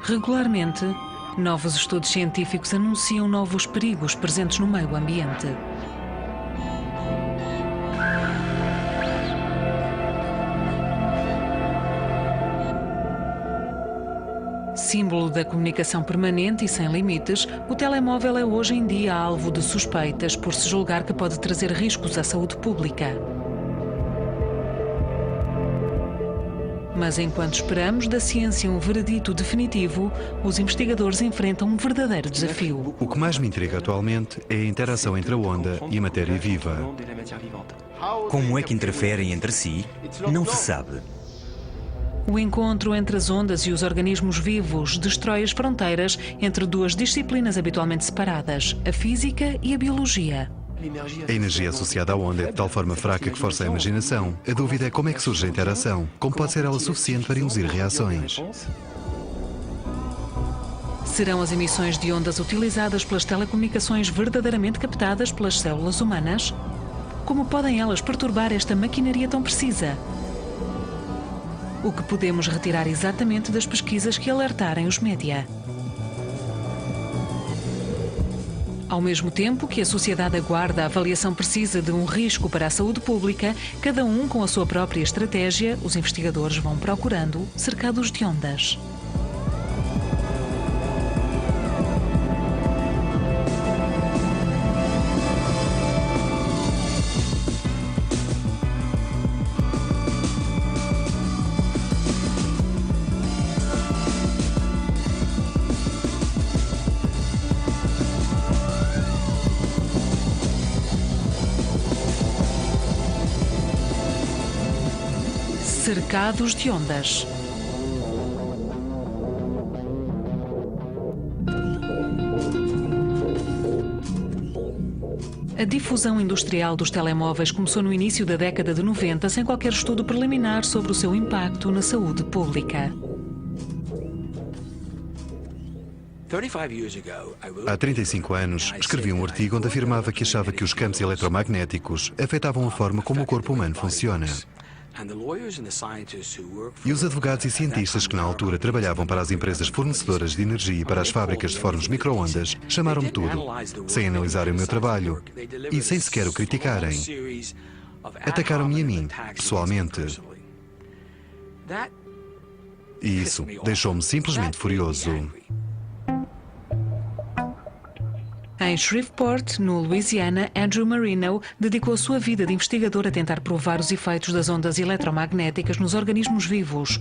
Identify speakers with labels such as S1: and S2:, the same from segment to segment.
S1: Regularmente, novos estudos científicos anunciam novos perigos presentes no meio ambiente. Símbolo da comunicação permanente e sem limites, o telemóvel é hoje em dia alvo de suspeitas por se julgar que pode trazer riscos à saúde pública. Mas enquanto esperamos da ciência um veredito definitivo, os investigadores enfrentam um verdadeiro desafio.
S2: O que mais me intriga atualmente é a interação entre a onda e a matéria viva.
S3: Como é que interferem entre si? Não se sabe.
S1: O encontro entre as ondas e os organismos vivos destrói as fronteiras entre duas disciplinas habitualmente separadas, a física e a biologia.
S2: A energia associada à onda é de tal forma fraca que força a imaginação. A dúvida é como é que surge a interação, como pode ser ela suficiente para induzir reações.
S1: Serão as emissões de ondas utilizadas pelas telecomunicações verdadeiramente captadas pelas células humanas? Como podem elas perturbar esta maquinaria tão precisa? O que podemos retirar exatamente das pesquisas que alertarem os média? Ao mesmo tempo que a sociedade aguarda a avaliação precisa de um risco para a saúde pública, cada um com a sua própria estratégia, os investigadores vão procurando cercados de ondas. Cercados de ondas. A difusão industrial dos telemóveis começou no início da década de 90 sem qualquer estudo preliminar sobre o seu impacto na saúde pública.
S2: Há 35 anos, escrevi um artigo onde afirmava que achava que os campos eletromagnéticos afetavam a forma como o corpo humano funciona. E os advogados e cientistas que na altura trabalhavam para as empresas fornecedoras de energia e para as fábricas de fornos micro-ondas chamaram-me tudo, sem analisarem o meu trabalho e sem sequer o criticarem. Atacaram-me a mim, pessoalmente. E isso deixou-me simplesmente furioso.
S1: Em Shreveport, no Louisiana, Andrew Marino dedicou a sua vida de investigador a tentar provar os efeitos das ondas eletromagnéticas nos organismos vivos,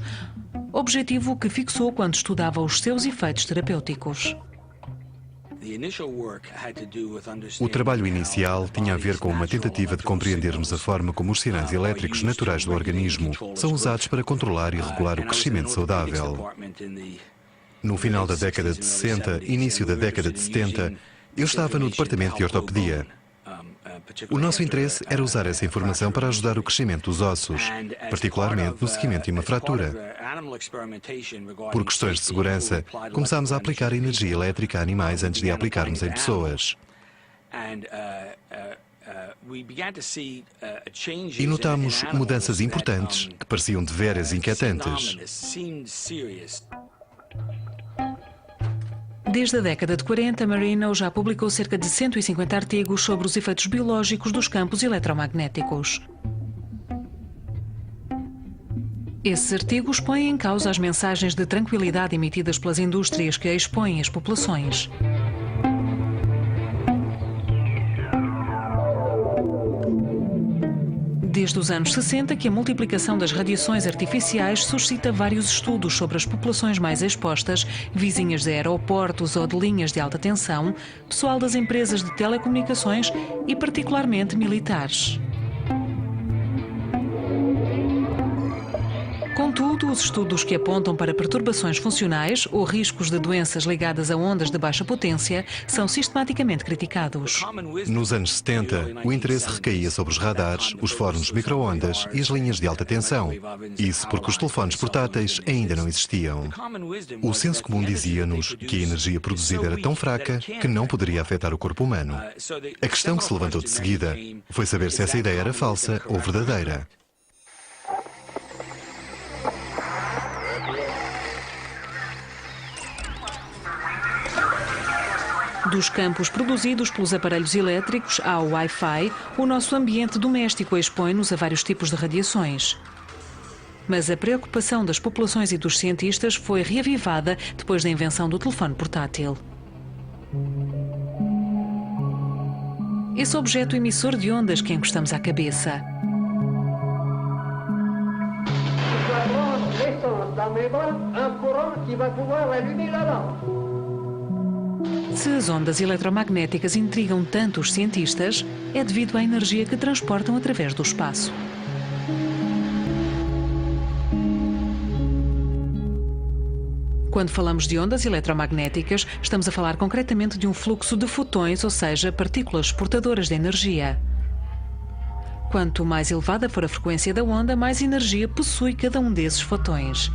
S1: objetivo que fixou quando estudava os seus efeitos terapêuticos.
S2: O trabalho inicial tinha a ver com uma tentativa de compreendermos a forma como os sinais elétricos naturais do organismo são usados para controlar e regular o crescimento saudável. No final da década de 60, início da década de 70, eu estava no departamento de ortopedia. O nosso interesse era usar essa informação para ajudar o crescimento dos ossos, particularmente no seguimento de uma fratura. Por questões de segurança, começámos a aplicar energia elétrica a animais antes de a aplicarmos em pessoas. E notámos mudanças importantes que pareciam deveras inquietantes.
S1: Desde a década de 40, Marino já publicou cerca de 150 artigos sobre os efeitos biológicos dos campos eletromagnéticos. Esses artigos põem em causa as mensagens de tranquilidade emitidas pelas indústrias que expõem as populações. Desde os anos 60 que a multiplicação das radiações artificiais suscita vários estudos sobre as populações mais expostas, vizinhas de aeroportos ou de linhas de alta tensão, pessoal das empresas de telecomunicações e particularmente militares. Contudo, os estudos que apontam para perturbações funcionais ou riscos de doenças ligadas a ondas de baixa potência são sistematicamente criticados.
S2: Nos anos 70, o interesse recaía sobre os radares, os fornos micro-ondas e as linhas de alta tensão. Isso porque os telefones portáteis ainda não existiam. O senso comum dizia-nos que a energia produzida era tão fraca que não poderia afetar o corpo humano. A questão que se levantou de seguida foi saber se essa ideia era falsa ou verdadeira.
S1: Dos campos produzidos pelos aparelhos elétricos ao Wi-Fi, o nosso ambiente doméstico expõe-nos a vários tipos de radiações. Mas a preocupação das populações e dos cientistas foi reavivada depois da invenção do telefone portátil. Esse objeto emissor de ondas que encostamos à cabeça. Se as ondas eletromagnéticas intrigam tanto os cientistas, é devido à energia que transportam através do espaço. Quando falamos de ondas eletromagnéticas, estamos a falar concretamente de um fluxo de fotões, ou seja, partículas portadoras de energia. Quanto mais elevada for a frequência da onda, mais energia possui cada um desses fotões.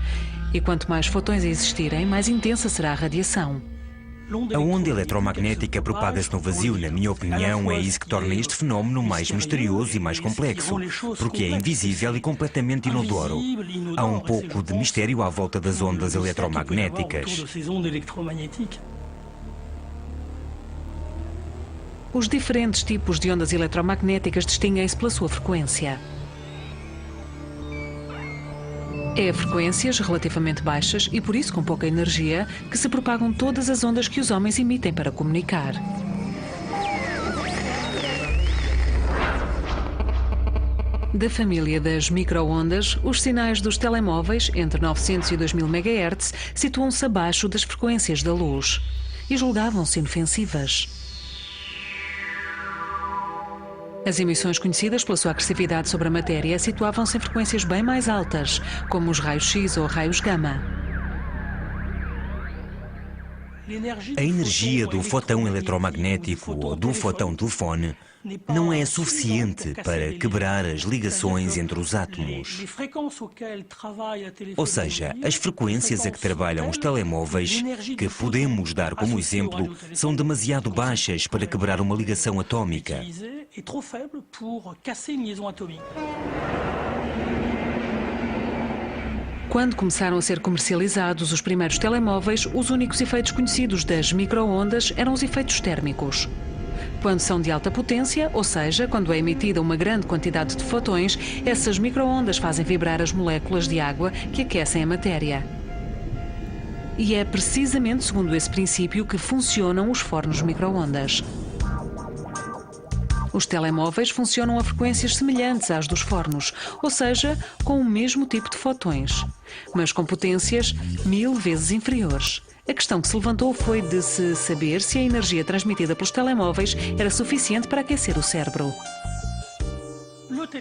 S1: E quanto mais fotões existirem, mais intensa será a radiação.
S3: A onda eletromagnética propaga-se no vazio. Na minha opinião, é isso que torna este fenómeno mais misterioso e mais complexo, porque é invisível e completamente inodoro. Há um pouco de mistério à volta das ondas eletromagnéticas.
S1: Os diferentes tipos de ondas eletromagnéticas distinguem-se pela sua frequência. É a frequências relativamente baixas e por isso com pouca energia que se propagam todas as ondas que os homens emitem para comunicar. Da família das micro-ondas, os sinais dos telemóveis, entre 900 e 2000 MHz, situam-se abaixo das frequências da luz e julgavam-se inofensivas. As emissões conhecidas pela sua agressividade sobre a matéria situavam-se em frequências bem mais altas, como os raios X ou raios gama.
S3: A energia do fotão eletromagnético ou do fotão telefone não é suficiente para quebrar as ligações entre os átomos. Ou seja, as frequências a que trabalham os telemóveis, que podemos dar como exemplo, são demasiado baixas para quebrar uma ligação atômica.
S1: Quando começaram a ser comercializados os primeiros telemóveis, os únicos efeitos conhecidos das micro-ondas eram os efeitos térmicos. Quando são de alta potência, ou seja, quando é emitida uma grande quantidade de fotões, essas micro-ondas fazem vibrar as moléculas de água que aquecem a matéria. E é precisamente segundo esse princípio que funcionam os fornos micro-ondas. Os telemóveis funcionam a frequências semelhantes às dos fornos, ou seja, com o mesmo tipo de fotões, mas com potências 1000 vezes inferiores. A questão que se levantou foi de se saber se a energia transmitida pelos telemóveis era suficiente para aquecer o cérebro.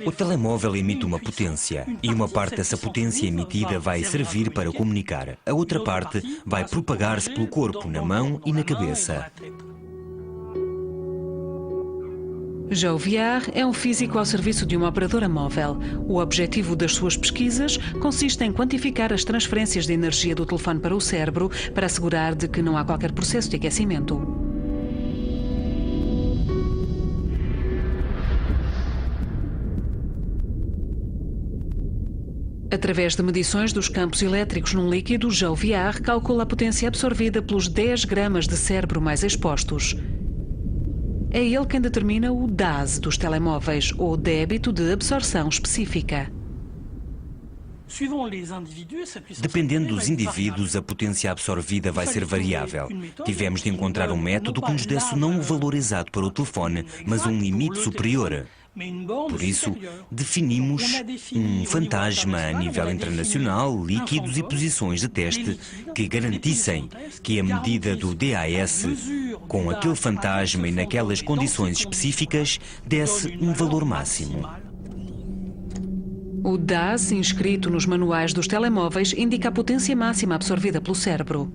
S3: O telemóvel emite uma potência e uma parte dessa potência emitida vai servir para comunicar. A outra parte vai propagar-se pelo corpo, na mão e na cabeça.
S1: João Viard é um físico ao serviço de uma operadora móvel. O objetivo das suas pesquisas consiste em quantificar as transferências de energia do telefone para o cérebro para assegurar de que não há qualquer processo de aquecimento. Através de medições dos campos elétricos num líquido, João Viard calcula a potência absorvida pelos 10 gramas de cérebro mais expostos. É ele quem determina o DAS dos telemóveis, ou débito de absorção específica.
S3: Dependendo dos indivíduos, a potência absorvida vai ser variável. Tivemos de encontrar um método que nos desse não o valor exato para o telefone, mas um limite superior. Por isso, definimos um fantasma a nível internacional, líquidos e posições de teste que garantissem que a medida do DAS, com aquele fantasma e naquelas condições específicas, desse um valor máximo.
S1: O DAS, inscrito nos manuais dos telemóveis, indica a potência máxima absorvida pelo cérebro.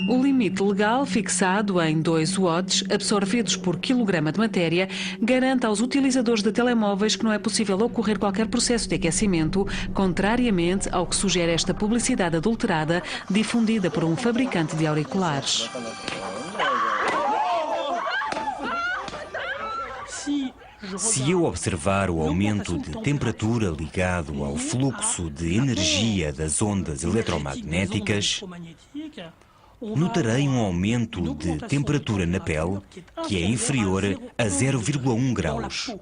S1: O limite legal, fixado em 2 watts, absorvidos por quilograma de matéria, garante aos utilizadores de telemóveis que não é possível ocorrer qualquer processo de aquecimento, contrariamente ao que sugere esta publicidade adulterada difundida por um fabricante de auriculares.
S3: Se eu observar o aumento de temperatura ligado ao fluxo de energia das ondas eletromagnéticas, Notarei um aumento de temperatura na pele que é inferior a 0,1 graus.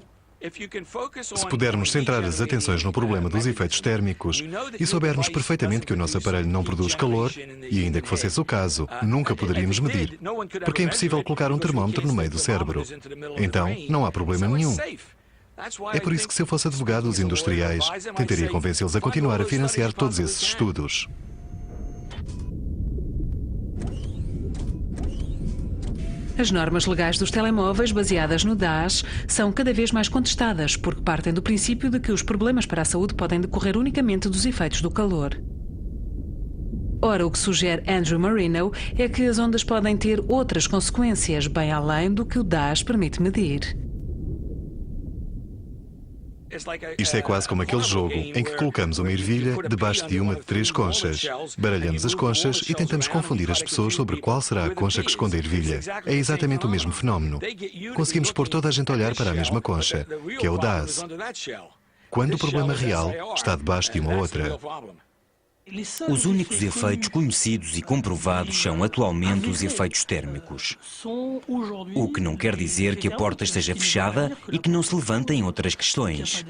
S2: Se pudermos centrar as atenções no problema dos efeitos térmicos e soubermos perfeitamente que o nosso aparelho não produz calor, e ainda que fosse esse o caso, nunca poderíamos medir, porque é impossível colocar um termómetro no meio do cérebro. Então, não há problema nenhum. É por isso que, se eu fosse advogado dos industriais, tentaria convencê-los a continuar a financiar todos esses estudos.
S1: As normas legais dos telemóveis baseadas no DAS são cada vez mais contestadas porque partem do princípio de que os problemas para a saúde podem decorrer unicamente dos efeitos do calor. Ora, o que sugere Andrew Marino é que as ondas podem ter outras consequências, bem além do que o DAS permite medir.
S2: Isto é quase como aquele jogo em que colocamos uma ervilha debaixo de uma de 3 conchas. Baralhamos as conchas e tentamos confundir as pessoas sobre qual será a concha que esconde a ervilha. É exatamente o mesmo fenómeno. Conseguimos pôr toda a gente a olhar para a mesma concha, que é o DAS, quando o problema real está debaixo de uma outra.
S3: Os únicos efeitos conhecidos e comprovados são atualmente os efeitos térmicos. O que não quer dizer que a porta esteja fechada e que não se levantem outras questões.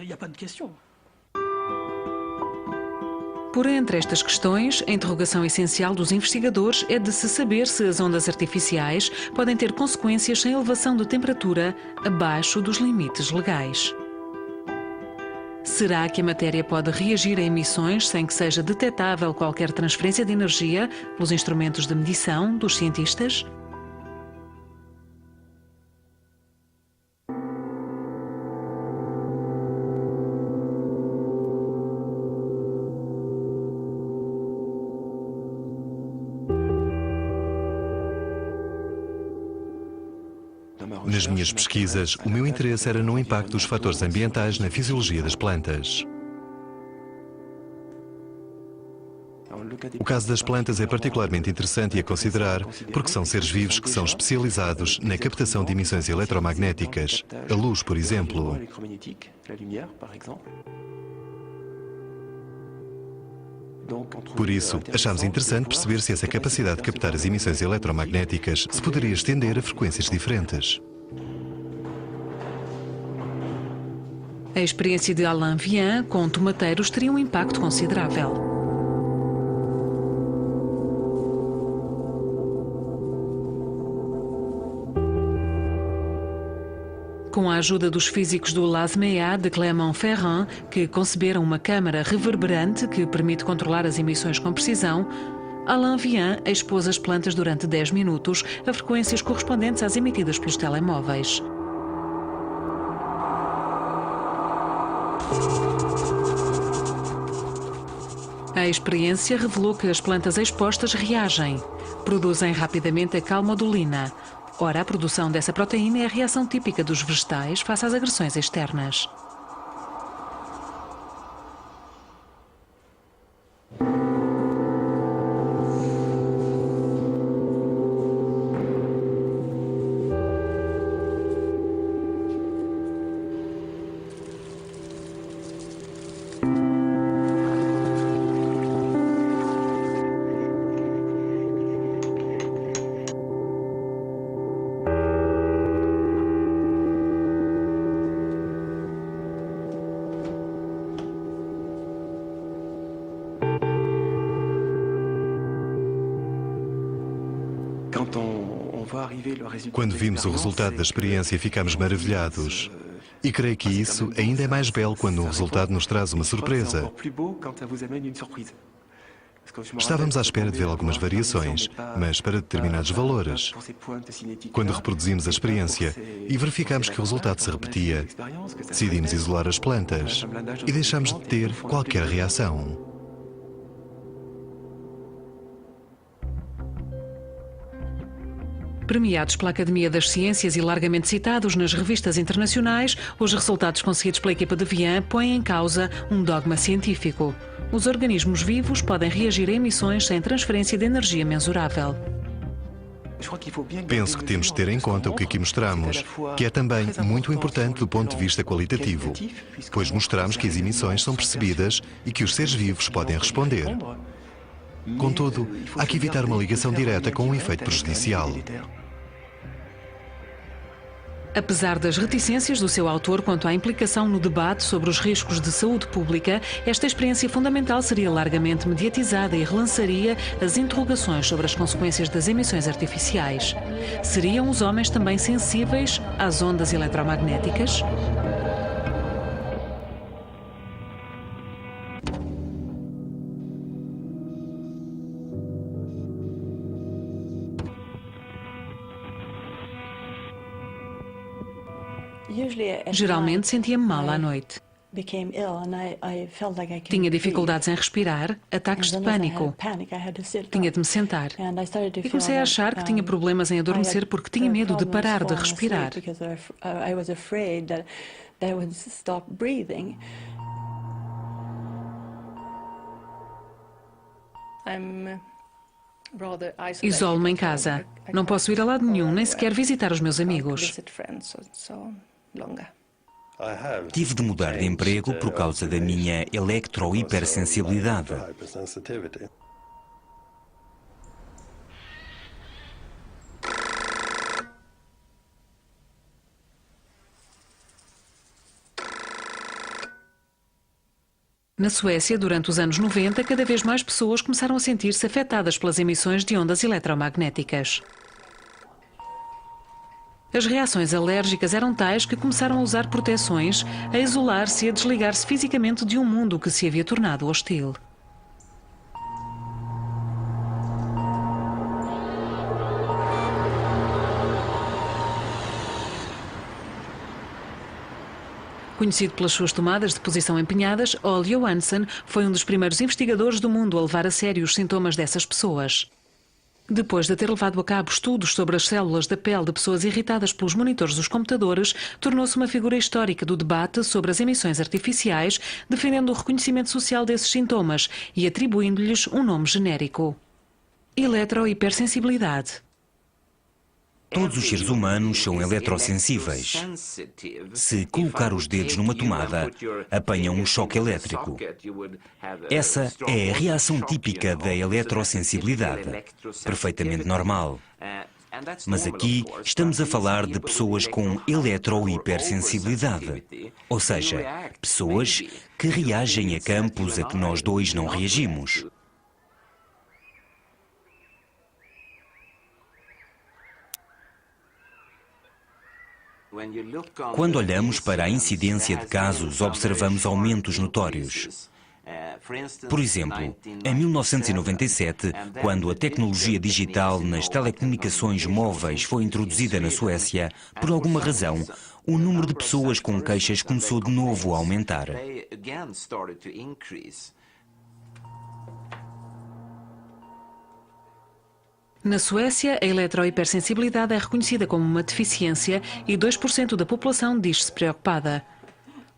S1: Por entre estas questões, a interrogação essencial dos investigadores é de se saber se as ondas artificiais podem ter consequências sem elevação de temperatura abaixo dos limites legais. Será que a matéria pode reagir a emissões sem que seja detetável qualquer transferência de energia pelos instrumentos de medição dos cientistas?
S2: Nas minhas pesquisas, o meu interesse era no impacto dos fatores ambientais na fisiologia das plantas. O caso das plantas é particularmente interessante a considerar, porque são seres vivos que são especializados na captação de emissões eletromagnéticas, a luz, por exemplo. Por isso, achámos interessante perceber se essa capacidade de captar as emissões eletromagnéticas se poderia estender a frequências diferentes.
S1: A experiência de Alain Vian com tomateiros teria um impacto considerável. Com a ajuda dos físicos do LASMEA de Clermont-Ferrand, que conceberam uma câmara reverberante que permite controlar as emissões com precisão, Alain Vian expôs as plantas durante 10 minutos a frequências correspondentes às emitidas pelos telemóveis. A experiência revelou que as plantas expostas reagem, produzem rapidamente a calmodulina. Ora, a produção dessa proteína é a reação típica dos vegetais face às agressões externas.
S2: Quando vimos o resultado da experiência, ficámos maravilhados. E creio que isso ainda é mais belo quando um resultado nos traz uma surpresa. Estávamos à espera de ver algumas variações, mas para determinados valores. Quando reproduzimos a experiência e verificámos que o resultado se repetia, decidimos isolar as plantas e deixámos de ter qualquer reação.
S1: Premiados pela Academia das Ciências e largamente citados nas revistas internacionais, os resultados conseguidos pela equipa de Vian põem em causa um dogma científico. Os organismos vivos podem reagir a emissões sem transferência de energia mensurável.
S2: Penso que temos de ter em conta o que aqui mostramos, que é também muito importante do ponto de vista qualitativo, pois mostramos que as emissões são percebidas e que os seres vivos podem responder. Contudo, há que evitar uma ligação direta com um efeito prejudicial.
S1: Apesar das reticências do seu autor quanto à implicação no debate sobre os riscos de saúde pública, esta experiência fundamental seria largamente mediatizada e relançaria as interrogações sobre as consequências das emissões artificiais. Seriam os homens também sensíveis às ondas eletromagnéticas? Geralmente sentia-me mal à noite. Tinha dificuldades em respirar, ataques de pânico. Tinha de me sentar. E comecei a achar que tinha problemas em adormecer porque tinha medo de parar de respirar. Isolo-me em casa. Não posso ir a lado nenhum, nem sequer visitar os meus amigos.
S3: Tive de mudar de emprego por causa da minha electro-hipersensibilidade.
S1: Na Suécia, durante os anos 90, cada vez mais pessoas começaram a sentir-se afetadas pelas emissões de ondas eletromagnéticas. As reações alérgicas eram tais que começaram a usar proteções, a isolar-se e a desligar-se fisicamente de um mundo que se havia tornado hostil. Conhecido pelas suas tomadas de posição empenhadas, Ole Johansen foi um dos primeiros investigadores do mundo a levar a sério os sintomas dessas pessoas. Depois de ter levado a cabo estudos sobre as células da pele de pessoas irritadas pelos monitores dos computadores, tornou-se uma figura histórica do debate sobre as emissões artificiais, defendendo o reconhecimento social desses sintomas e atribuindo-lhes um nome genérico: eletrohipersensibilidade.
S3: Todos os seres humanos são eletrossensíveis. Se colocar os dedos numa tomada, apanham um choque elétrico. Essa é a reação típica da eletrosensibilidade, perfeitamente normal. Mas aqui estamos a falar de pessoas com eletrohipersensibilidade, ou seja, pessoas que reagem a campos a que nós dois não reagimos. Quando olhamos para a incidência de casos, observamos aumentos notórios. Por exemplo, em 1997, quando a tecnologia digital nas telecomunicações móveis foi introduzida na Suécia, por alguma razão, o número de pessoas com queixas começou de novo a aumentar.
S1: Na Suécia, a eletrohipersensibilidade é reconhecida como uma deficiência e 2% da população diz-se preocupada.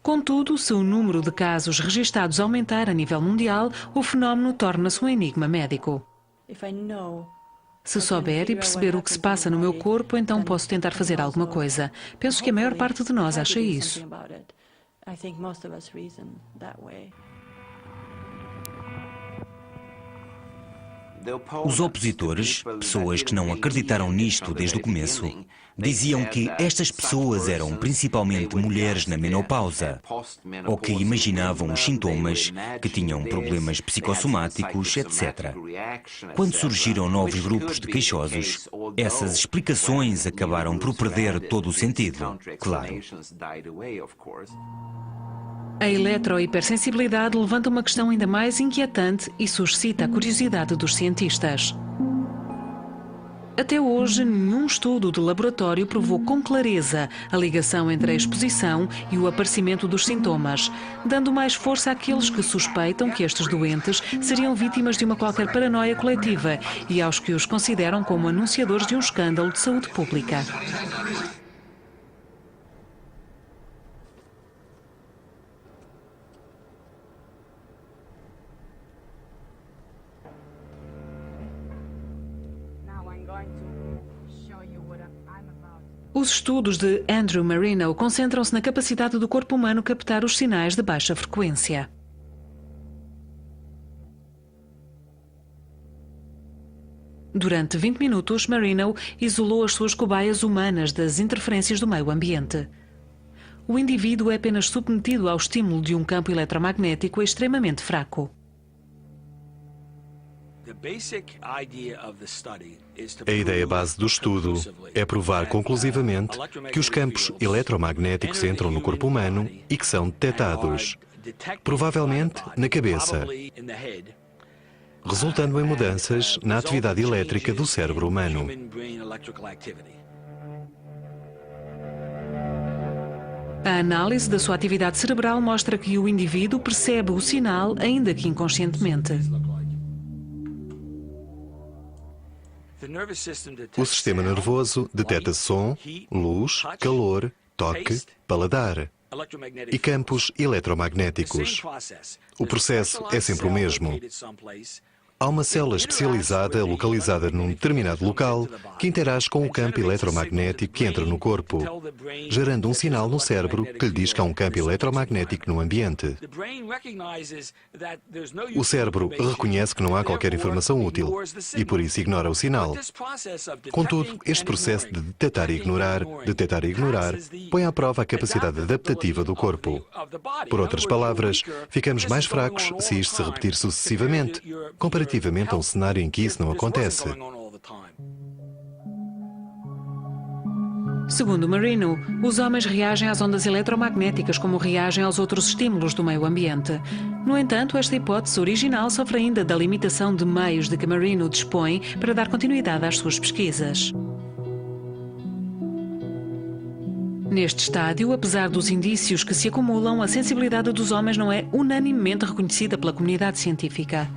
S1: Contudo, se o número de casos registados aumentar a nível mundial, o fenómeno torna-se um enigma médico. Se souber e perceber o que se passa no meu corpo, então posso tentar fazer alguma coisa. Penso que a maior parte de nós acha isso.
S3: Os opositores, pessoas que não acreditaram nisto desde o começo, diziam que estas pessoas eram principalmente mulheres na menopausa, ou que imaginavam os sintomas, que tinham problemas psicossomáticos, etc. Quando surgiram novos grupos de queixosos, essas explicações acabaram por perder todo o sentido, claro.
S1: A eletrohipersensibilidade levanta uma questão ainda mais inquietante e suscita a curiosidade dos cientistas. Até hoje, nenhum estudo de laboratório provou com clareza a ligação entre a exposição e o aparecimento dos sintomas, dando mais força àqueles que suspeitam que estes doentes seriam vítimas de uma qualquer paranoia coletiva e aos que os consideram como anunciadores de um escândalo de saúde pública. Os estudos de Andrew Marino concentram-se na capacidade do corpo humano captar os sinais de baixa frequência. Durante 20 minutos, Marino isolou as suas cobaias humanas das interferências do meio ambiente. O indivíduo é apenas submetido ao estímulo de um campo eletromagnético extremamente fraco.
S2: A ideia base do estudo é provar conclusivamente que os campos eletromagnéticos entram no corpo humano e que são detectados, provavelmente na cabeça, resultando em mudanças na atividade elétrica do cérebro humano.
S1: A análise da sua atividade cerebral mostra que o indivíduo percebe o sinal, ainda que inconscientemente.
S2: O sistema nervoso detecta som, luz, calor, toque, paladar e campos eletromagnéticos. O processo é sempre o mesmo. Há uma célula especializada localizada num determinado local que interage com o campo eletromagnético que entra no corpo, gerando um sinal no cérebro que lhe diz que há um campo eletromagnético no ambiente. O cérebro reconhece que não há qualquer informação útil e por isso ignora o sinal. Contudo, este processo de detectar e ignorar, põe à prova a capacidade adaptativa do corpo. Por outras palavras, ficamos mais fracos se isto se repetir sucessivamente, comparativamente a um cenário em que isso não acontece.
S1: Segundo Marino, os homens reagem às ondas eletromagnéticas como reagem aos outros estímulos do meio ambiente. No entanto, esta hipótese original sofre ainda da limitação de meios de que Marino dispõe para dar continuidade às suas pesquisas. Neste estádio, apesar dos indícios que se acumulam, a sensibilidade dos homens não é unanimemente reconhecida pela comunidade científica.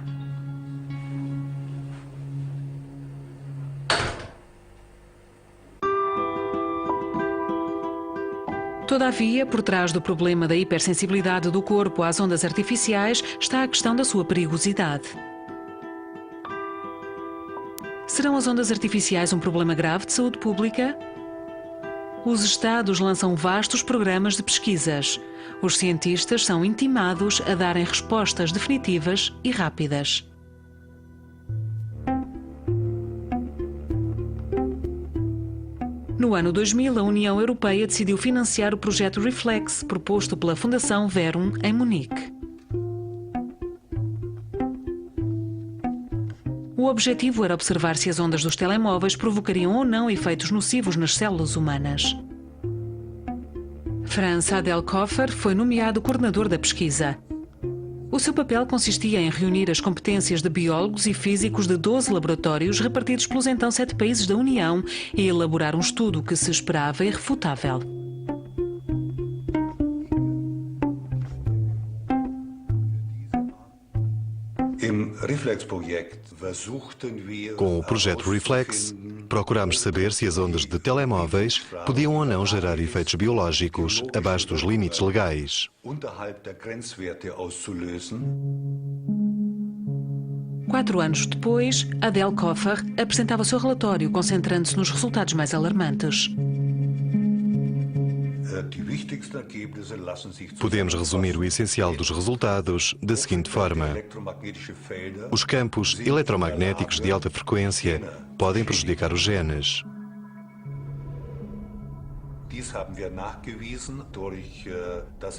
S1: Todavia, por trás do problema da hipersensibilidade do corpo às ondas artificiais está a questão da sua perigosidade. Serão as ondas artificiais um problema grave de saúde pública? Os Estados lançam vastos programas de pesquisas. Os cientistas são intimados a darem respostas definitivas e rápidas. No ano 2000, a União Europeia decidiu financiar o projeto Reflex, proposto pela Fundação Verum, em Munique. O objetivo era observar se as ondas dos telemóveis provocariam ou não efeitos nocivos nas células humanas. Franz Adelkofer foi nomeado coordenador da pesquisa. O seu papel consistia em reunir as competências de biólogos e físicos de 12 laboratórios repartidos pelos então 7 países da União e elaborar um estudo que se esperava irrefutável.
S2: Com o projeto Reflex, procurámos saber se as ondas de telemóveis podiam ou não gerar efeitos biológicos abaixo dos limites legais.
S1: 4 anos depois, Adelkofer apresentava o seu relatório, concentrando-se nos resultados mais alarmantes.
S2: Podemos resumir o essencial dos resultados da seguinte forma: os campos eletromagnéticos de alta frequência podem prejudicar os genes.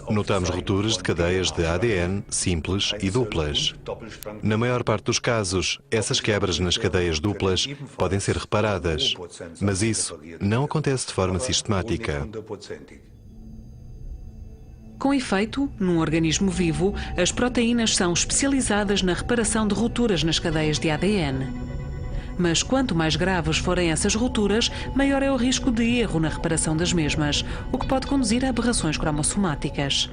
S2: Notamos rupturas de cadeias de ADN simples e duplas. Na maior parte dos casos, essas quebras nas cadeias duplas podem ser reparadas, mas isso não acontece de forma sistemática.
S1: Com efeito, num organismo vivo, as proteínas são especializadas na reparação de rupturas nas cadeias de ADN. Mas quanto mais graves forem essas rupturas, maior é o risco de erro na reparação das mesmas, o que pode conduzir a aberrações cromossomáticas.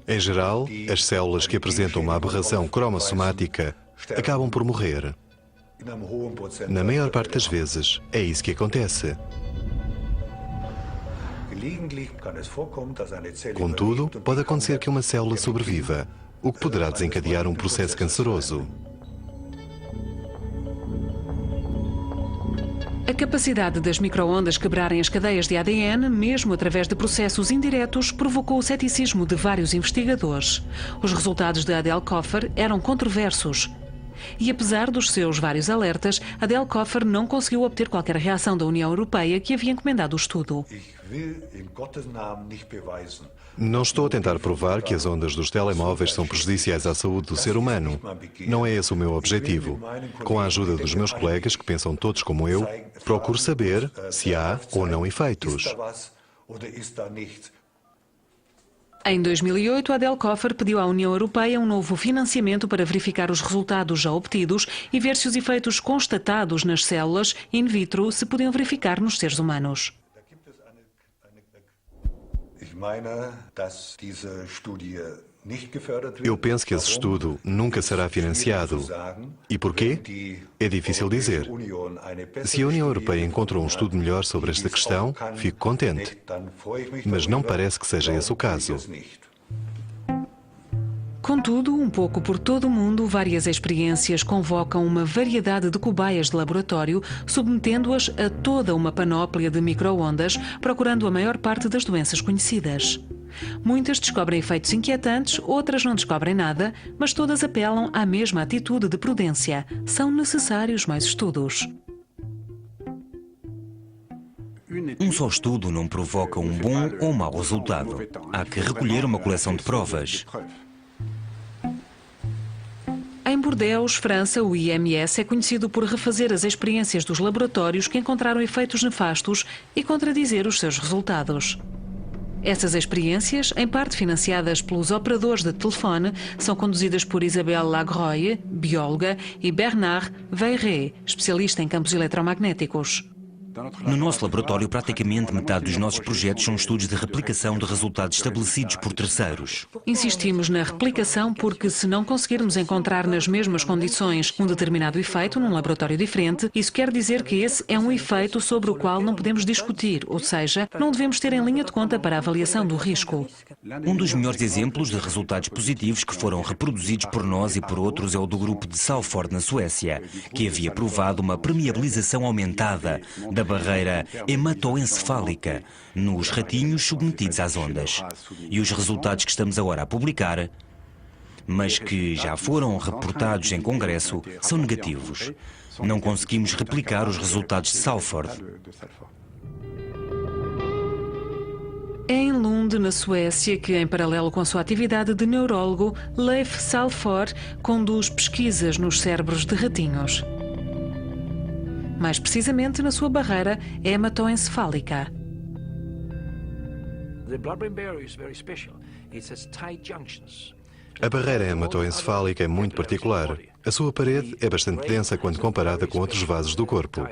S2: Em geral, as células que apresentam uma aberração cromossomática acabam por morrer. Na maior parte das vezes, é isso que acontece. Contudo, pode acontecer que uma célula sobreviva, o que poderá desencadear um processo canceroso.
S1: A capacidade das micro-ondas quebrarem as cadeias de ADN, mesmo através de processos indiretos, provocou o ceticismo de vários investigadores. Os resultados de Adelkofer eram controversos. E apesar dos seus vários alertas, Adele Koffer não conseguiu obter qualquer reação da União Europeia que havia encomendado o estudo.
S2: Não estou a tentar provar que as ondas dos telemóveis são prejudiciais à saúde do ser humano. Não é esse o meu objetivo. Com a ajuda dos meus colegas, que pensam todos como eu, procuro saber se há ou não efeitos.
S1: Em 2008, Adele Koffer pediu à União Europeia um novo financiamento para verificar os resultados já obtidos e ver se os efeitos constatados nas células in vitro se podiam verificar nos seres humanos.
S2: Eu penso que esse estudo nunca será financiado. E porquê? É difícil dizer. Se a União Europeia encontrou um estudo melhor sobre esta questão, fico contente. Mas não parece que seja esse o caso.
S1: Contudo, um pouco por todo o mundo, várias experiências convocam uma variedade de cobaias de laboratório, submetendo-as a toda uma panóplia de micro-ondas, procurando a maior parte das doenças conhecidas. Muitas descobrem efeitos inquietantes, outras não descobrem nada, mas todas apelam à mesma atitude de prudência. São necessários mais estudos.
S3: Um só estudo não provoca um bom ou mau resultado. Há que recolher uma coleção de provas.
S1: Em Bordeaux, França, o IMS é conhecido por refazer as experiências dos laboratórios que encontraram efeitos nefastos e contradizer os seus resultados. Essas experiências, em parte financiadas pelos operadores de telefone, são conduzidas por Isabelle Lagroye, bióloga, e Bernard Veiré, especialista em campos eletromagnéticos.
S3: No nosso laboratório, praticamente metade dos nossos projetos são estudos de replicação de resultados estabelecidos por terceiros.
S1: Insistimos na replicação porque, se não conseguirmos encontrar nas mesmas condições um determinado efeito num laboratório diferente, isso quer dizer que esse é um efeito sobre o qual não podemos discutir, ou seja, não devemos ter em linha de conta para a avaliação do risco.
S3: Um dos melhores exemplos de resultados positivos que foram reproduzidos por nós e por outros é o do grupo de Salford, na Suécia, que havia provado uma permeabilização aumentada da barreira hematoencefálica nos ratinhos submetidos às ondas. E os resultados que estamos agora a publicar, mas que já foram reportados em congresso, são negativos. Não conseguimos replicar os resultados de Salford.
S1: É em Lund, na Suécia, que, em paralelo com a sua atividade de neurólogo, Leif Salford conduz pesquisas nos cérebros de ratinhos. Mais precisamente na sua barreira hematoencefálica.
S2: A barreira hematoencefálica é muito particular. A sua parede é bastante densa quando comparada com outros vasos do corpo.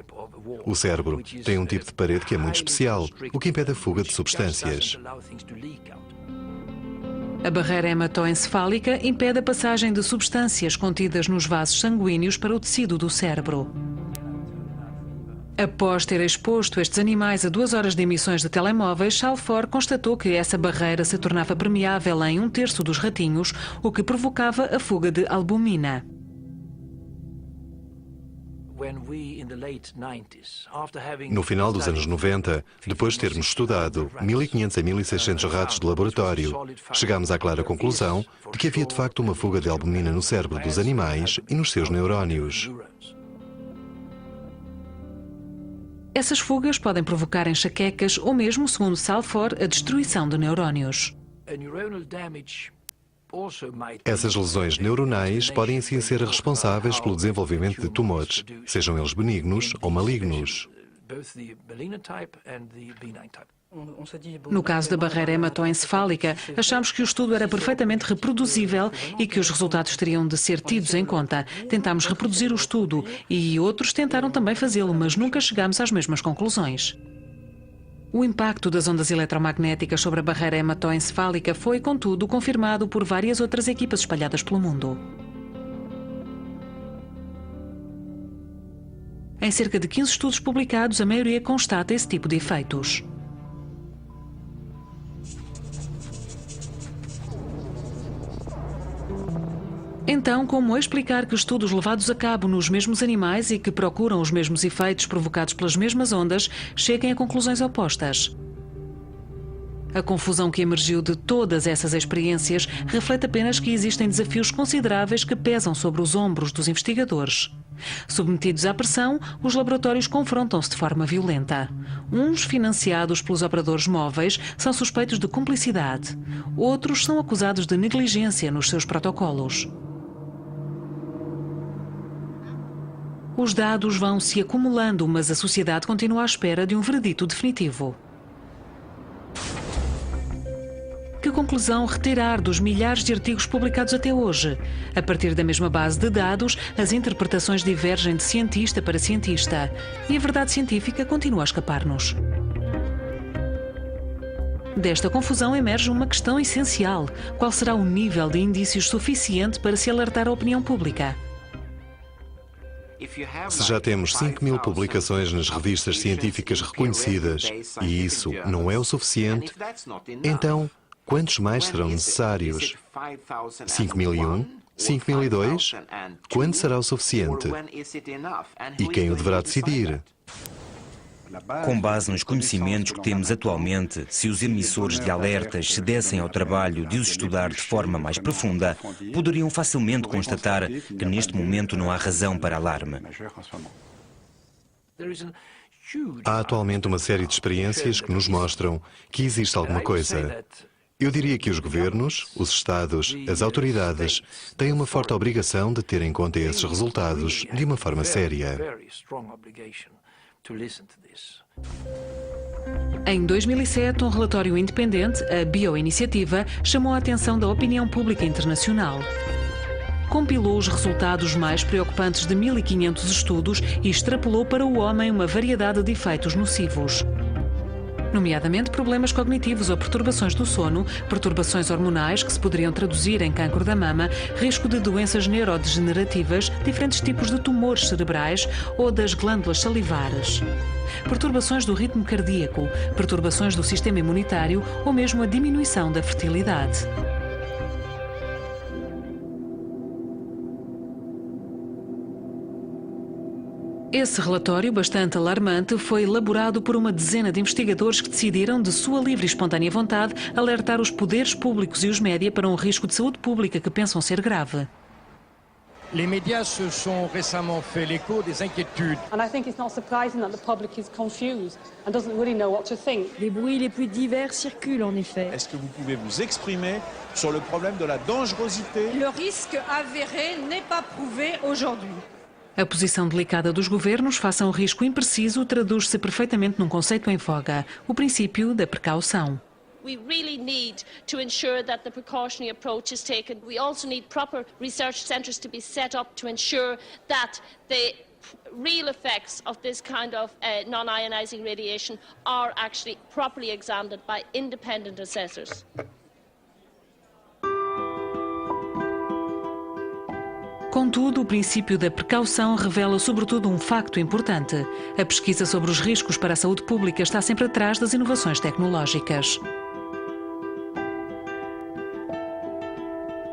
S2: O cérebro tem um tipo de parede que é muito especial, o que impede a fuga de substâncias.
S1: A barreira hematoencefálica impede a passagem de substâncias contidas nos vasos sanguíneos para o tecido do cérebro. Após ter exposto estes animais a 2 horas de emissões de telemóveis, Salford constatou que essa barreira se tornava permeável em 1/3 dos ratinhos, o que provocava a fuga de albumina.
S2: No final dos anos 90, depois de termos estudado 1.500 a 1.600 ratos de laboratório, chegámos à clara conclusão de que havia de facto uma fuga de albumina no cérebro dos animais e nos seus neurónios.
S1: Essas fugas podem provocar enxaquecas ou mesmo, segundo Salford, a destruição de neurónios.
S2: Essas lesões neuronais podem assim ser responsáveis pelo desenvolvimento de tumores, sejam eles benignos ou malignos.
S1: No caso da barreira hematoencefálica, achamos que o estudo era perfeitamente reproduzível e que os resultados teriam de ser tidos em conta. Tentámos reproduzir o estudo e outros tentaram também fazê-lo, mas nunca chegámos às mesmas conclusões. O impacto das ondas eletromagnéticas sobre a barreira hematoencefálica foi, contudo, confirmado por várias outras equipas espalhadas pelo mundo. Em cerca de 15 estudos publicados, a maioria constata esse tipo de efeitos. Então, como explicar que estudos levados a cabo nos mesmos animais e que procuram os mesmos efeitos provocados pelas mesmas ondas cheguem a conclusões opostas? A confusão que emergiu de todas essas experiências reflete apenas que existem desafios consideráveis que pesam sobre os ombros dos investigadores. Submetidos à pressão, os laboratórios confrontam-se de forma violenta. Uns, financiados pelos operadores móveis, são suspeitos de cumplicidade. Outros são acusados de negligência nos seus protocolos. Os dados vão se acumulando, mas a sociedade continua à espera de um veredito definitivo. Que conclusão retirar dos milhares de artigos publicados até hoje? A partir da mesma base de dados, as interpretações divergem de cientista para cientista e a verdade científica continua a escapar-nos. Desta confusão emerge uma questão essencial: qual será o nível de indícios suficiente para se alertar a opinião pública?
S2: Se já temos 5.000 publicações nas revistas científicas reconhecidas e isso não é o suficiente, então quantos mais serão necessários? 5.001? 5.002? Quando será o suficiente? E quem o deverá decidir?
S3: Com base nos conhecimentos que temos atualmente, se os emissores de alertas se dessem ao trabalho de os estudar de forma mais profunda, poderiam facilmente constatar que neste momento não há razão para alarme.
S2: Há atualmente uma série de experiências que nos mostram que existe alguma coisa. Eu diria que os governos, os Estados, as autoridades têm uma forte obrigação de ter em conta esses resultados de uma forma séria.
S1: Em 2007, um relatório independente, a Bioiniciativa, chamou a atenção da opinião pública internacional. Compilou os resultados mais preocupantes de 1.500 estudos e extrapolou para o homem uma variedade de efeitos nocivos, nomeadamente problemas cognitivos ou perturbações do sono, perturbações hormonais que se poderiam traduzir em cancro da mama, risco de doenças neurodegenerativas, diferentes tipos de tumores cerebrais ou das glândulas salivares, perturbações do ritmo cardíaco, perturbações do sistema imunitário ou mesmo a diminuição da fertilidade. Esse relatório, bastante alarmante, foi elaborado por uma dezena de investigadores que decidiram, de sua livre e espontânea vontade, alertar os poderes públicos e os média para um risco de saúde pública que pensam ser grave.
S4: Les médias se sont récemment fait l'écho des inquiétudes.
S5: And I think it's not surprising that the public is confused and doesn't really know what to think.
S6: Les bruits les plus divers circulent en effet.
S7: Est-ce que vous pouvez vous exprimer sur le problème de la dangerosité?
S8: Le risque avéré n'est pas prouvé aujourd'hui.
S1: A posição delicada dos governos face a um risco impreciso traduz-se perfeitamente num conceito em voga: o princípio da precaução.
S9: We really need to ensure that the precautionary approach is taken. We also need proper research centres to be set up to ensure that the real effects of this kind of non-ionising radiation are actually properly examined by independent assessors.
S1: Contudo, o princípio da precaução revela sobretudo um facto importante: a pesquisa sobre os riscos para a saúde pública está sempre atrás das inovações tecnológicas.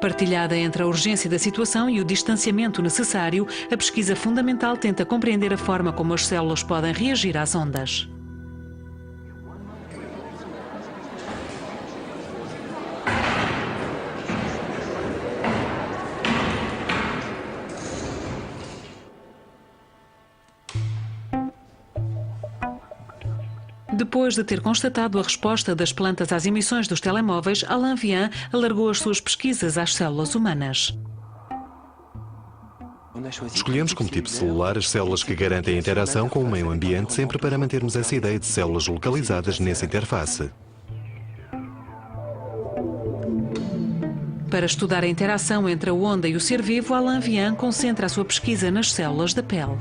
S1: Partilhada entre a urgência da situação e o distanciamento necessário, a pesquisa fundamental tenta compreender a forma como as células podem reagir às ondas. Depois de ter constatado a resposta das plantas às emissões dos telemóveis, Alain Vian alargou as suas pesquisas às células humanas.
S2: Escolhemos como tipo celular as células que garantem a interação com o meio ambiente, sempre para mantermos essa ideia de células localizadas nessa interface.
S1: Para estudar a interação entre a onda e o ser vivo, Alain Vian concentra a sua pesquisa nas células da pele.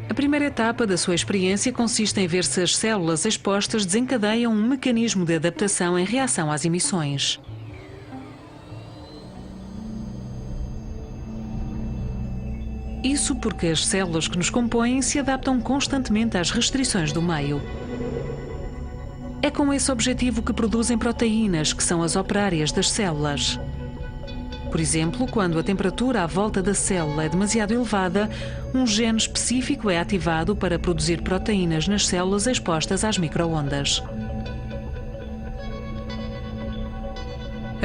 S1: A primeira etapa da sua experiência consiste em ver se as células expostas desencadeiam um mecanismo de adaptação em reação às emissões. Isso porque as células que nos compõem se adaptam constantemente às restrições do meio. É com esse objetivo que produzem proteínas, que são as operárias das células. Por exemplo, quando a temperatura à volta da célula é demasiado elevada, um gene específico é ativado para produzir proteínas nas células expostas às micro-ondas.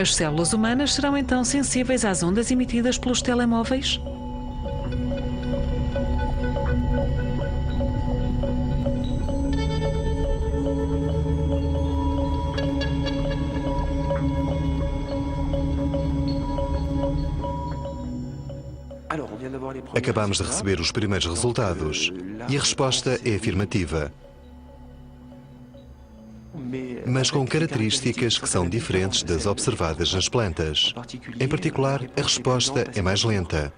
S1: As células humanas serão então sensíveis às ondas emitidas pelos telemóveis?
S2: Acabamos de receber os primeiros resultados e a resposta é afirmativa, mas com características que são diferentes das observadas nas plantas. Em particular, a resposta é mais lenta,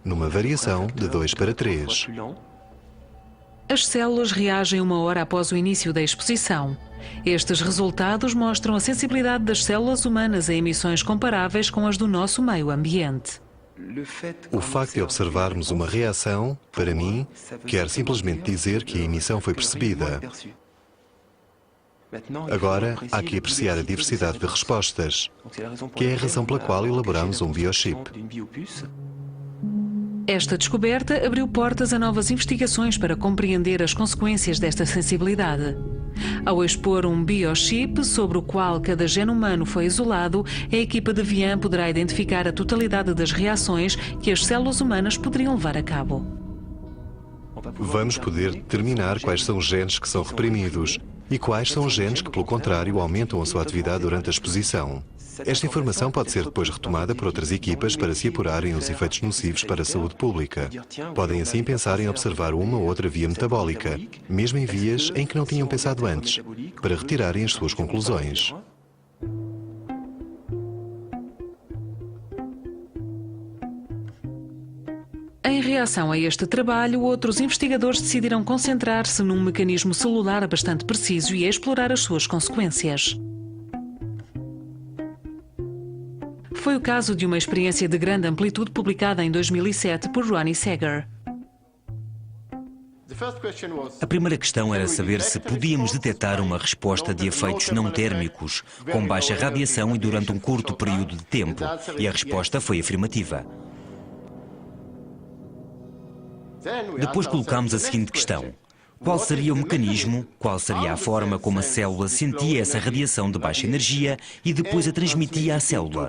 S2: numa variação de 2 para 3.
S1: As células reagem 1 hora após o início da exposição. Estes resultados mostram a sensibilidade das células humanas a emissões comparáveis com as do nosso meio ambiente.
S2: O facto de observarmos uma reação, para mim, quer simplesmente dizer que a emissão foi percebida. Agora, há que apreciar a diversidade de respostas, que é a razão pela qual elaboramos um biochip.
S1: Esta descoberta abriu portas a novas investigações para compreender as consequências desta sensibilidade. Ao expor um biochip sobre o qual cada gene humano foi isolado, a equipa de Vian poderá identificar a totalidade das reações que as células humanas poderiam levar a cabo.
S2: Vamos poder determinar quais são os genes que são reprimidos e quais são os genes que, pelo contrário, aumentam a sua atividade durante a exposição. Esta informação pode ser depois retomada por outras equipas para se apurarem os efeitos nocivos para a saúde pública. Podem assim pensar em observar uma ou outra via metabólica, mesmo em vias em que não tinham pensado antes, para retirarem as suas conclusões.
S1: Em reação a este trabalho, outros investigadores decidiram concentrar-se num mecanismo celular bastante preciso e a explorar as suas consequências. Foi o caso de uma experiência de grande amplitude publicada em 2007 por Ronnie Sager.
S3: A primeira questão era saber se podíamos detectar uma resposta de efeitos não térmicos, com baixa radiação e durante um curto período de tempo, e a resposta foi afirmativa. Depois colocámos a seguinte questão: qual seria o mecanismo, qual seria a forma como a célula sentia essa radiação de baixa energia e depois a transmitia à célula?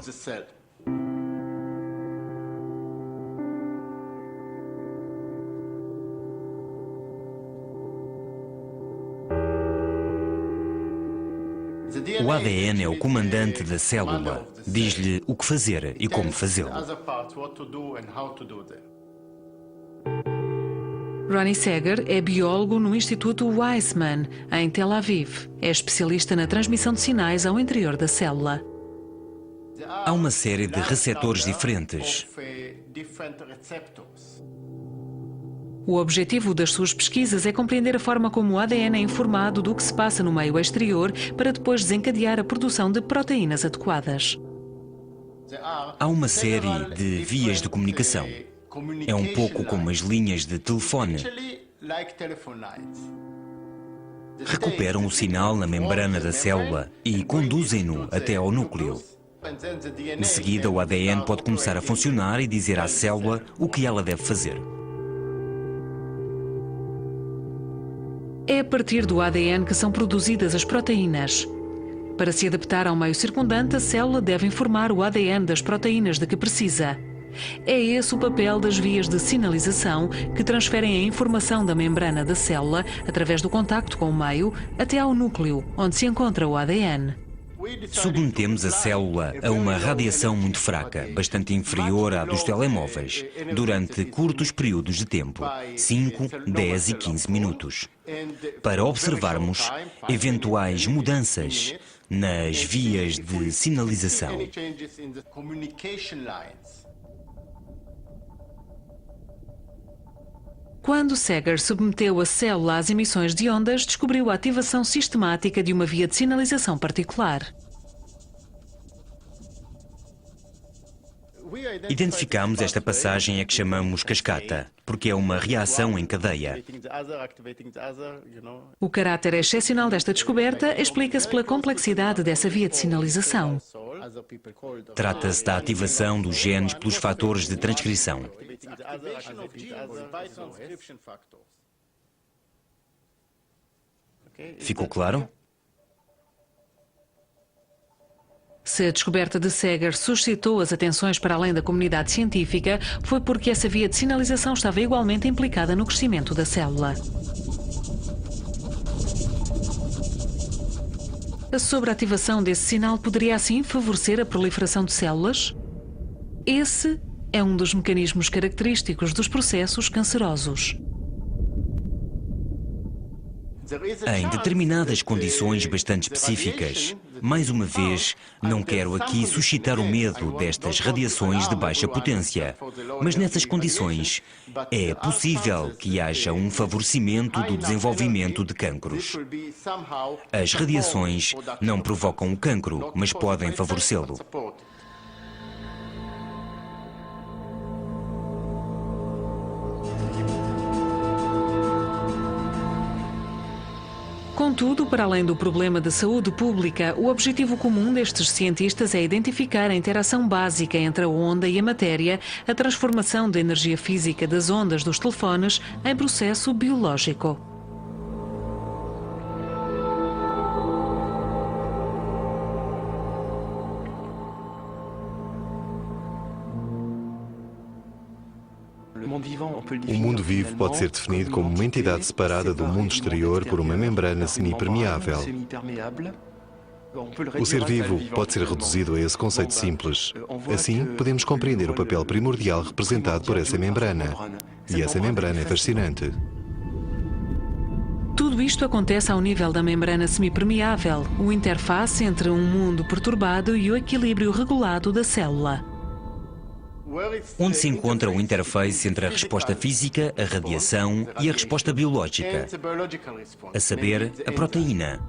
S3: O ADN é o comandante da célula, diz-lhe o que fazer e como fazê-lo.
S1: Ronnie Sager é biólogo no Instituto Weizmann, em Tel Aviv. É especialista na transmissão de sinais ao interior da célula.
S3: Há uma série de receptores diferentes.
S1: O objetivo das suas pesquisas é compreender a forma como o ADN é informado do que se passa no meio exterior para depois desencadear a produção de proteínas adequadas.
S3: Há uma série de vias de comunicação. É um pouco como as linhas de telefone. Recuperam o sinal na membrana da célula e conduzem-no até ao núcleo. De seguida, o ADN pode começar a funcionar e dizer à célula o que ela deve fazer.
S1: É a partir do ADN que são produzidas as proteínas. Para se adaptar ao meio circundante, a célula deve informar o ADN das proteínas de que precisa. É esse o papel das vias de sinalização que transferem a informação da membrana da célula, através do contacto com o meio, até ao núcleo, onde se encontra o ADN.
S3: Submetemos a célula a uma radiação muito fraca, bastante inferior à dos telemóveis, durante curtos períodos de tempo, 5, 10 e 15 minutos, para observarmos eventuais mudanças nas vias de sinalização.
S1: Quando Sager submeteu a célula às emissões de ondas, descobriu a ativação sistemática de uma via de sinalização particular.
S3: Identificamos esta passagem a que chamamos cascata, porque é uma reação em cadeia.
S1: O caráter excepcional desta descoberta explica-se pela complexidade dessa via de sinalização.
S3: Trata-se da ativação dos genes pelos fatores de transcrição. Ficou claro?
S1: Se a descoberta de Sager suscitou as atenções para além da comunidade científica, foi porque essa via de sinalização estava igualmente implicada no crescimento da célula. A sobreativação desse sinal poderia assim favorecer a proliferação de células? Esse é um dos mecanismos característicos dos processos cancerosos.
S3: Em determinadas condições bastante específicas. Mais uma vez, não quero aqui suscitar o medo destas radiações de baixa potência, mas nessas condições é possível que haja um favorecimento do desenvolvimento de cancros. As radiações não provocam o cancro, mas podem favorecê-lo.
S1: Contudo, para além do problema de saúde pública, o objetivo comum destes cientistas é identificar a interação básica entre a onda e a matéria, a transformação da energia física das ondas dos telefones em processo biológico.
S2: O mundo vivo pode ser definido como uma entidade separada do mundo exterior por uma membrana semipermeável. O ser vivo pode ser reduzido a esse conceito simples. Assim, podemos compreender o papel primordial representado por essa membrana. E essa membrana é fascinante.
S1: Tudo isto acontece ao nível da membrana semipermeável, o interface entre um mundo perturbado e o equilíbrio regulado da célula.
S3: Onde se encontra o interface entre a resposta física, a radiação e a resposta biológica, a saber, a proteína.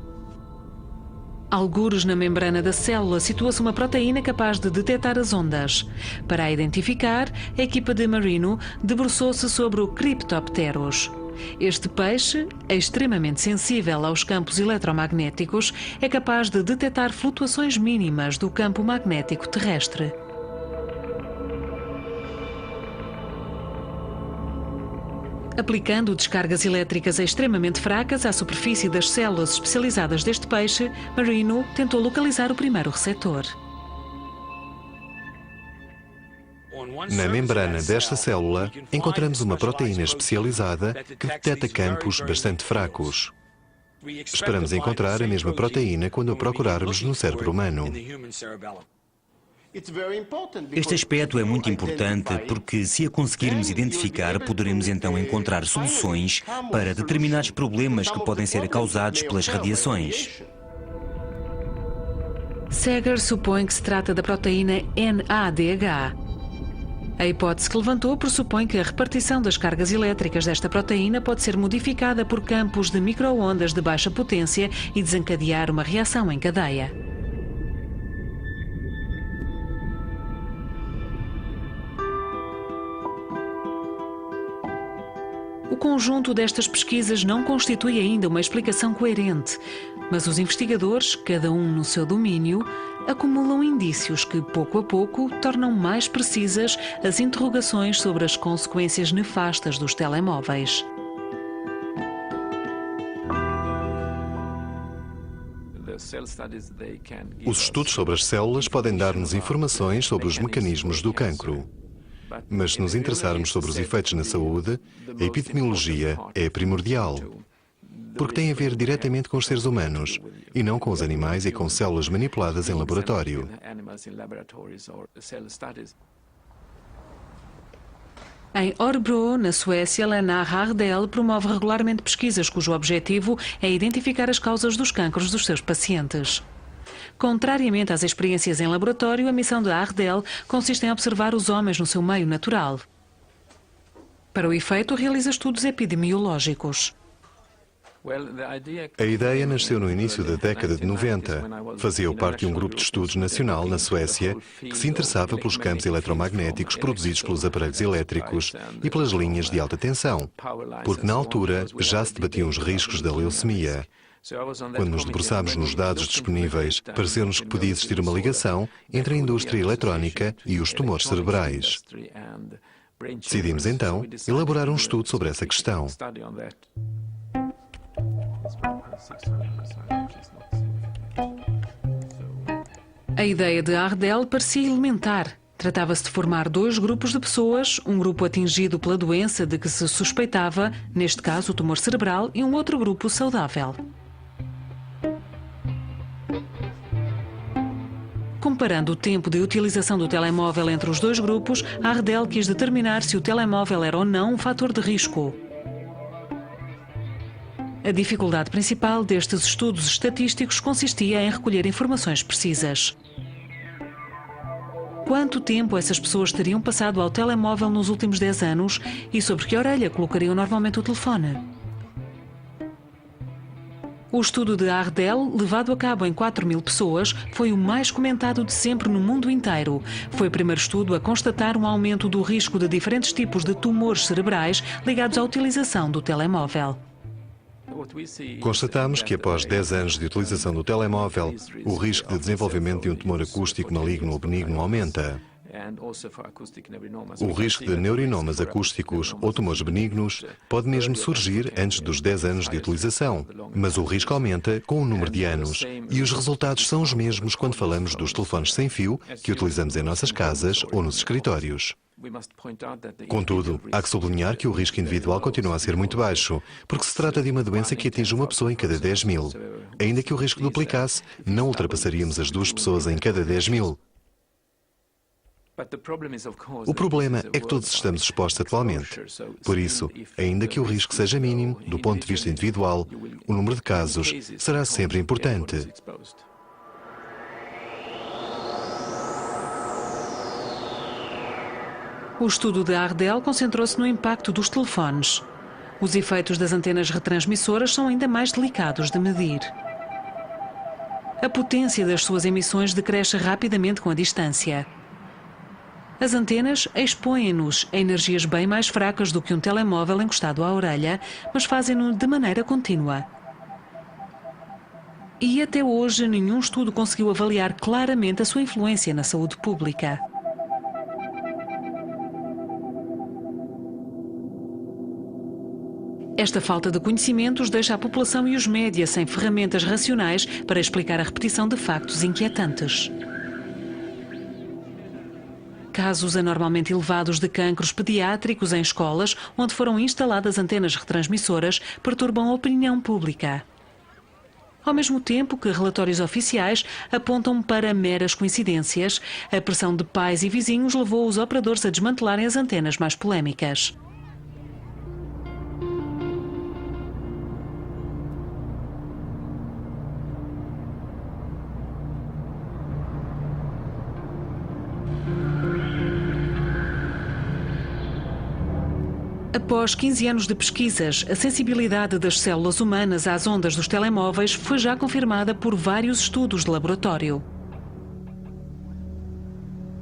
S1: Algures na membrana da célula situa-se uma proteína capaz de detectar as ondas. Para a identificar, a equipa de Marino debruçou-se sobre o Cryptopterus. Este peixe, extremamente sensível aos campos eletromagnéticos, é capaz de detectar flutuações mínimas do campo magnético terrestre. Aplicando descargas elétricas extremamente fracas à superfície das células especializadas deste peixe, Marino tentou localizar o primeiro receptor.
S2: Na membrana desta célula, encontramos uma proteína especializada que detecta campos bastante fracos. Esperamos encontrar a mesma proteína quando a procurarmos no cérebro humano.
S3: Este aspecto é muito importante porque, se a conseguirmos identificar, poderemos então encontrar soluções para determinados problemas que podem ser causados pelas radiações.
S1: Sager supõe que se trata da proteína NADH. A hipótese que levantou pressupõe que a repartição das cargas elétricas desta proteína pode ser modificada por campos de micro-ondas de baixa potência e desencadear uma reação em cadeia. O conjunto destas pesquisas não constitui ainda uma explicação coerente, mas os investigadores, cada um no seu domínio, acumulam indícios que, pouco a pouco, tornam mais precisas as interrogações sobre as consequências nefastas dos telemóveis.
S2: Os estudos sobre as células podem dar-nos informações sobre os mecanismos do cancro. Mas se nos interessarmos sobre os efeitos na saúde, a epidemiologia é primordial, porque tem a ver diretamente com os seres humanos, e não com os animais e com células manipuladas em laboratório.
S1: Em Örebro, na Suécia, Lena Hardell promove regularmente pesquisas cujo objetivo é identificar as causas dos cancros dos seus pacientes. Contrariamente às experiências em laboratório, a missão de Hardell consiste em observar os homens no seu meio natural. Para o efeito, realiza estudos epidemiológicos.
S2: A ideia nasceu no início da década de 90. Fazia parte de um grupo de estudos nacional na Suécia que se interessava pelos campos eletromagnéticos produzidos pelos aparelhos elétricos e pelas linhas de alta tensão, porque na altura já se debatiam os riscos da leucemia. Quando nos debruçámos nos dados disponíveis, pareceu-nos que podia existir uma ligação entre a indústria eletrónica e os tumores cerebrais. Decidimos então elaborar um estudo sobre essa questão.
S1: A ideia de Ardel parecia elementar. Tratava-se de formar 2 grupos de pessoas, um grupo atingido pela doença de que se suspeitava, neste caso o tumor cerebral, e um outro grupo saudável. Comparando o tempo de utilização do telemóvel entre os 2 grupos, Ardel quis determinar se o telemóvel era ou não um fator de risco. A dificuldade principal destes estudos estatísticos consistia em recolher informações precisas. Quanto tempo essas pessoas teriam passado ao telemóvel nos últimos 10 anos e sobre que orelha colocariam normalmente o telefone? O estudo de Ardel, levado a cabo em 4.000 pessoas, foi o mais comentado de sempre no mundo inteiro. Foi o primeiro estudo a constatar um aumento do risco de diferentes tipos de tumores cerebrais ligados à utilização do telemóvel.
S2: Constatamos que após 10 anos de utilização do telemóvel, o risco de desenvolvimento de um tumor acústico maligno ou benigno aumenta. O risco de neurinomas acústicos ou tumores benignos pode mesmo surgir antes dos 10 anos de utilização, mas o risco aumenta com o número de anos e os resultados são os mesmos quando falamos dos telefones sem fio que utilizamos em nossas casas ou nos escritórios. Contudo, há que sublinhar que o risco individual continua a ser muito baixo, porque se trata de uma doença que atinge uma pessoa em cada 10.000. Ainda que o risco duplicasse, não ultrapassaríamos as 2 pessoas em cada 10.000. O problema é que todos estamos expostos atualmente. Por isso, ainda que o risco seja mínimo, do ponto de vista individual, o número de casos será sempre importante.
S1: O estudo de Ardel concentrou-se no impacto dos telefones. Os efeitos das antenas retransmissoras são ainda mais delicados de medir. A potência das suas emissões decresce rapidamente com a distância. As antenas expõem-nos a energias bem mais fracas do que um telemóvel encostado à orelha, mas fazem-no de maneira contínua. E até hoje nenhum estudo conseguiu avaliar claramente a sua influência na saúde pública. Esta falta de conhecimentos deixa a população e os média sem ferramentas racionais para explicar a repetição de factos inquietantes. Casos anormalmente elevados de cancros pediátricos em escolas, onde foram instaladas antenas retransmissoras, perturbam a opinião pública. Ao mesmo tempo que relatórios oficiais apontam para meras coincidências, a pressão de pais e vizinhos levou os operadores a desmantelarem as antenas mais polémicas. Após 15 anos de pesquisas, a sensibilidade das células humanas às ondas dos telemóveis foi já confirmada por vários estudos de laboratório.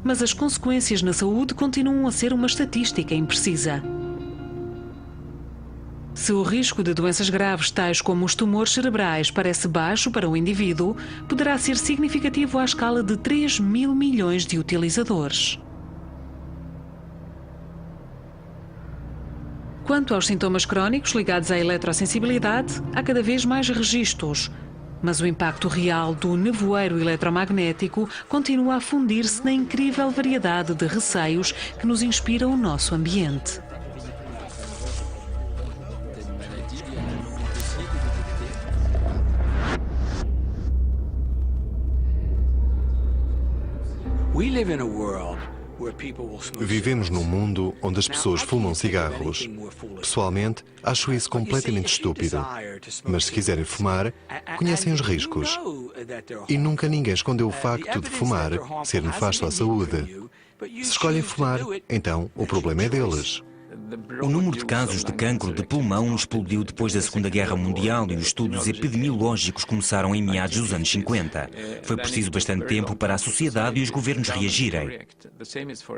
S1: Mas as consequências na saúde continuam a ser uma estatística imprecisa. Se o risco de doenças graves, tais como os tumores cerebrais, parece baixo para o indivíduo, poderá ser significativo à escala de 3.000 milhões de utilizadores. Quanto aos sintomas crónicos ligados à eletrosensibilidade, há cada vez mais registros, mas o impacto real do nevoeiro eletromagnético continua a fundir-se na incrível variedade de receios que nos inspira o nosso ambiente.
S2: Vivemos num mundo onde as pessoas fumam cigarros. Pessoalmente, acho isso completamente estúpido. Mas se quiserem fumar, conhecem os riscos. E nunca ninguém escondeu o facto de fumar ser nefasto à saúde. Se escolhem fumar, então o problema é deles.
S3: O número de casos de cancro de pulmão explodiu depois da Segunda Guerra Mundial e os estudos epidemiológicos começaram em meados dos anos 50. Foi preciso bastante tempo para a sociedade e os governos reagirem.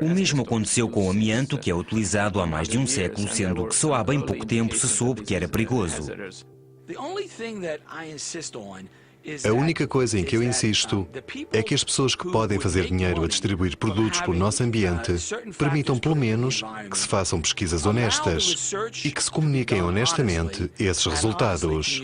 S3: O mesmo aconteceu com o amianto, que é utilizado há mais de um século, sendo que só há bem pouco tempo se soube que era perigoso.
S2: A única coisa em que eu insisto é que as pessoas que podem fazer dinheiro a distribuir produtos pelo nosso ambiente permitam, pelo menos, que se façam pesquisas honestas e que se comuniquem honestamente esses resultados.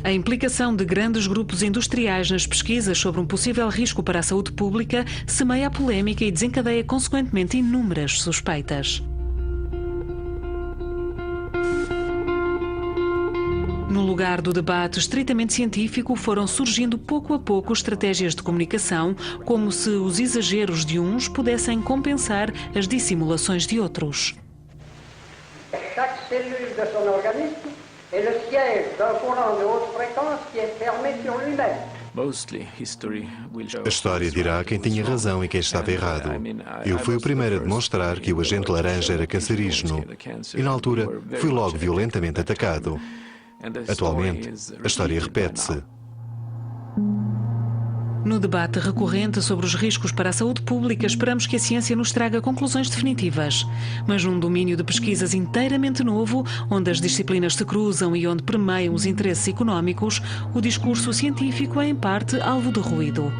S1: A implicação de grandes grupos industriais nas pesquisas sobre um possível risco para a saúde pública semeia a polémica e desencadeia, consequentemente, inúmeras suspeitas. No lugar do debate estritamente científico, foram surgindo pouco a pouco estratégias de comunicação, como se os exageros de uns pudessem compensar as dissimulações de outros.
S10: Chaque cellule de son organisme est le siège d'un courant de haute fréquence qui est fermé sur lui-même.
S2: A história dirá quem tinha razão e quem estava errado. Eu fui o primeiro a demonstrar que o agente laranja era cancerígeno e, na altura, fui logo violentamente atacado. Atualmente, a história repete-se.
S1: No debate recorrente sobre os riscos para a saúde pública, esperamos que a ciência nos traga conclusões definitivas. Mas num domínio de pesquisas inteiramente novo, onde as disciplinas se cruzam e onde permeiam os interesses económicos, o discurso científico é, em parte, alvo de ruído.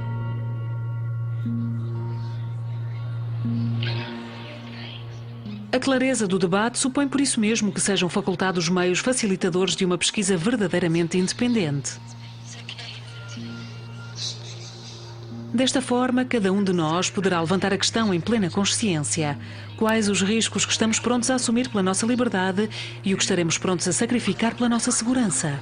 S1: A clareza do debate supõe por isso mesmo que sejam facultados meios facilitadores de uma pesquisa verdadeiramente independente. Desta forma, cada um de nós poderá levantar a questão em plena consciência. Quais os riscos que estamos prontos a assumir pela nossa liberdade e o que estaremos prontos a sacrificar pela nossa segurança?